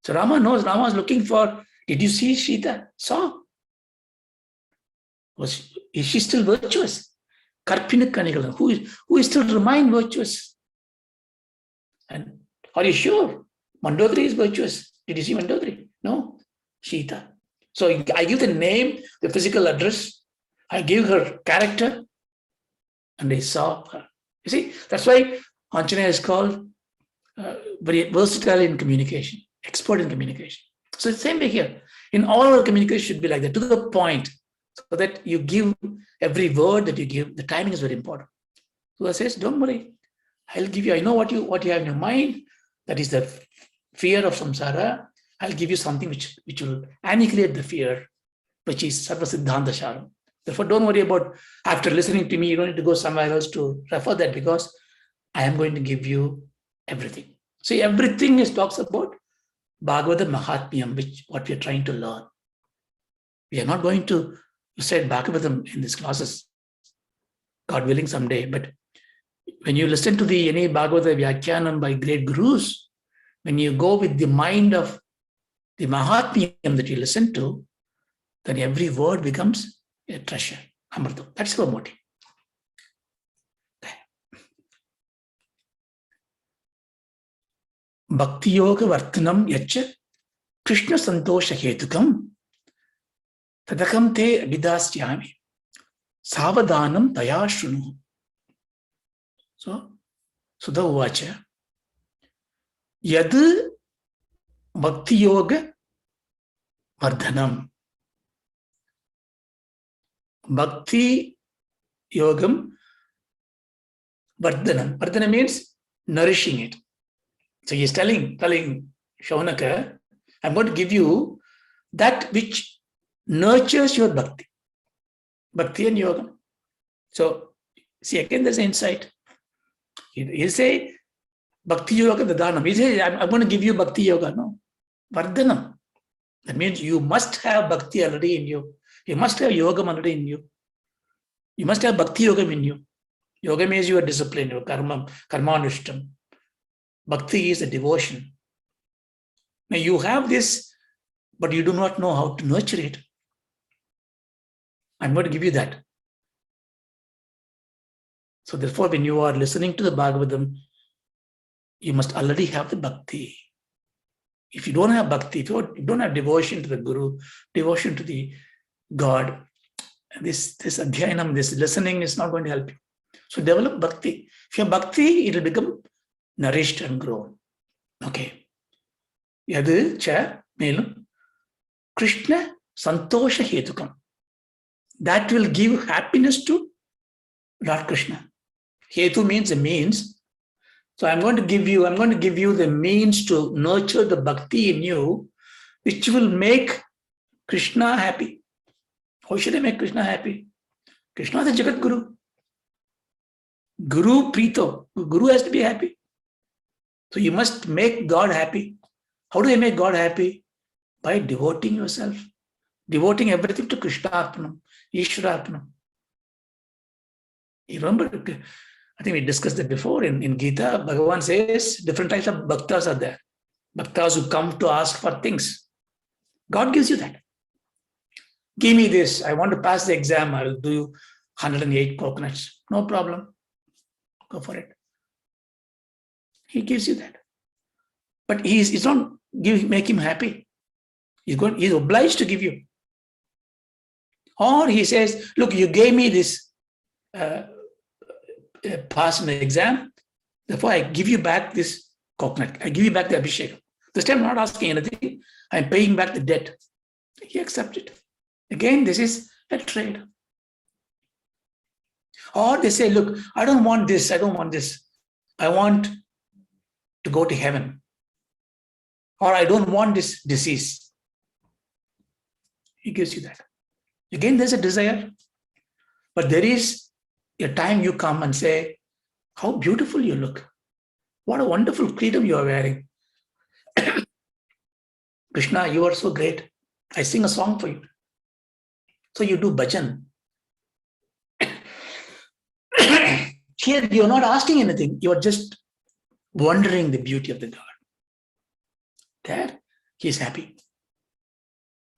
Rama knows. Rama is looking for, did you see Sita? Saw. Is she still virtuous? Karpinak Kanigalan. Who is still remain virtuous? And Are you sure? Mandodari is virtuous. Did you see Mandodari? No. Sita. So I give the name, the physical address, I give her character, and I saw her. You see, that's why Anjaneya is called very versatile in communication, expert in communication. So the same way here. In all our communication should be like that, to the point, so that you give every word that you give, the timing is very important. So I says, don't worry, I'll give you, I know what you have in your mind, that is the fear of samsara. I'll give you something which will annihilate the fear, which is Sarva Siddhanta Sharam. Therefore, don't worry about, after listening to me, you don't need to go somewhere else to refer that, because I am going to give you everything. See, everything is talks about Bhagavata Mahatmyam, which what we are trying to learn. We are not going to recite Bhagavatam in these classes, God willing someday, but when you listen to any Bhagavata Vyakhyanam by great gurus, when you go with the mind of the Mahatmyam that you listen to, then every word becomes a treasure, Amrita. That's our motive. Bhakti Yoga Vartanam Yacha Krishna Santosha Hetukam Tadakam Te Abidasyami Savadanam Taya Shrunu. So, Sudha Uvacha Yad Bhakti Yoga Vardhanam. Bhakti Yogam Vardhanam. Vardhanam means nourishing it. So he is telling Shaunaka, I'm going to give you that which nurtures your bhakti. Bhakti and yoga. So, see, again, there's an insight. He'll say, Bhakti yoga dadanam. He says, I'm going to give you bhakti yoga. No. Vardhanam. That means you must have bhakti already in you. You must have yoga already in you. You must have bhakti yoga in you. Yoga means you are disciplined, your karmanishtam. Bhakti is a devotion. Now you have this, but you do not know how to nurture it. I'm going to give you that. So therefore, when you are listening to the Bhagavatam, you must already have the bhakti. If you don't have bhakti, if you don't have devotion to the Guru, devotion to the God, this adhyanam, this listening is not going to help you. So develop bhakti. If you have bhakti, it will become nourished and grown. Okay. Yadu cha melum Krishna Santosha Hetukam. That will give happiness to Lord Krishna. Hetu means a means. So I'm going to give you the means to nurture the bhakti in you, which will make Krishna happy. How should I make Krishna happy? Krishna is a Jagat Guru. Guru Prito. Guru has to be happy. So you must make God happy. How do I make God happy? By devoting yourself. Devoting everything to Krishna Arpanam, Ishvara Arpanam. You remember, I think we discussed that before in Gita, Bhagavan says different types of bhaktas are there. Bhaktas who come to ask for things. God gives you that. Give me this. I want to pass the exam. I will do you 108 coconuts. No problem. Go for it. He gives you that. But he's not make him happy. He's obliged to give you. Or he says, look, you gave me this pass in the exam. Therefore, I give you back this coconut. I give you back the abhishek. This time I'm not asking anything. I'm paying back the debt. He accepts it. Again, this is a trade. Or they say, look, I don't want this. I don't want this. I want to go to heaven. Or I don't want this disease. He gives you that. Again, there's a desire. But there is a time you come and say, how beautiful you look. What a wonderful freedom you are wearing. Krishna, you are so great. I sing a song for you. So you do bhajan. Here, you're not asking anything. You're just wondering the beauty of the God. There, he's happy.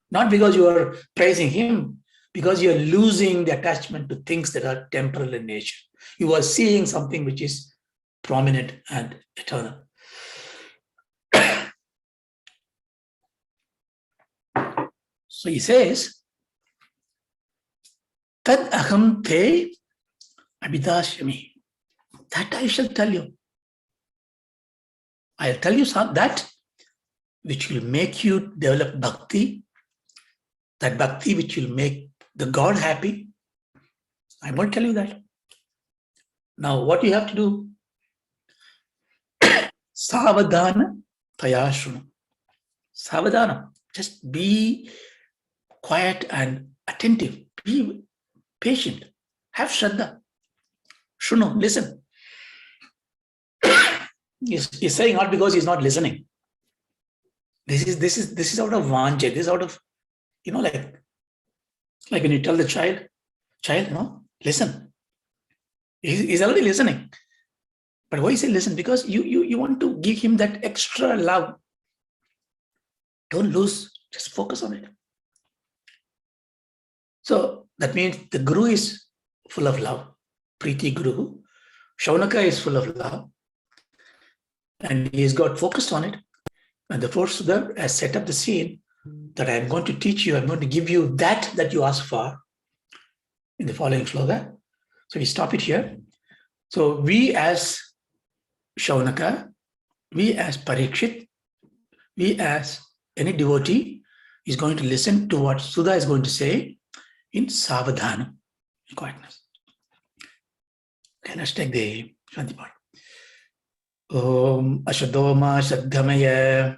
Not because you are praising him, because you're losing the attachment to things that are temporal in nature. You are seeing something which is prominent and eternal. So he says, Tad aham te abhidashyami. That I shall tell you. I'll tell you that which will make you develop bhakti, that bhakti which will make the God happy. I won't tell you that. Now, what you have to do? Savadhana tayashrunu. Savadhana. Just be quiet and attentive. Be patient. Have Shraddha. Shunu, listen. He's saying not because he's not listening. This is out of vanja. This is out of, like when you tell the child, listen. He's already listening. But why is he listen? Because you want to give him that extra love. Don't lose. Just focus on it. So that means the Guru is full of love. Preeti Guru. Shaunaka is full of love. And he's got focused on it. And the fourth Sudha has set up the scene that I'm going to teach you, I'm going to give you that you asked for in the following shloka. So we stop it here. So we as Shaunaka, we as Parikshit, we as any devotee is going to listen to what Sudha is going to say in Savadhana, in quietness. Okay, let's take the Shanti part. Om Ashadoma Sadgamaya.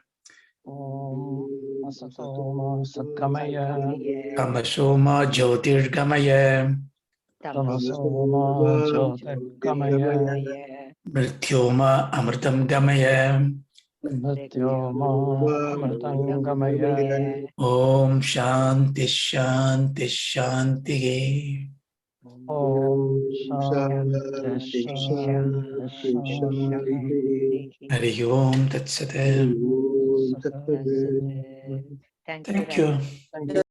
Om Asatoma Satgamaya. Tamasoma Jyotirgamaya. Tamasoma Jyotirgamaya. Mrityoma Amritam Gamaya. Mrityoma Amritangamaya. Om Shanti Shanti Shanti. Om Shanti Shanti Shanti. Hari Om Tat Sat. Thank Thank you. you.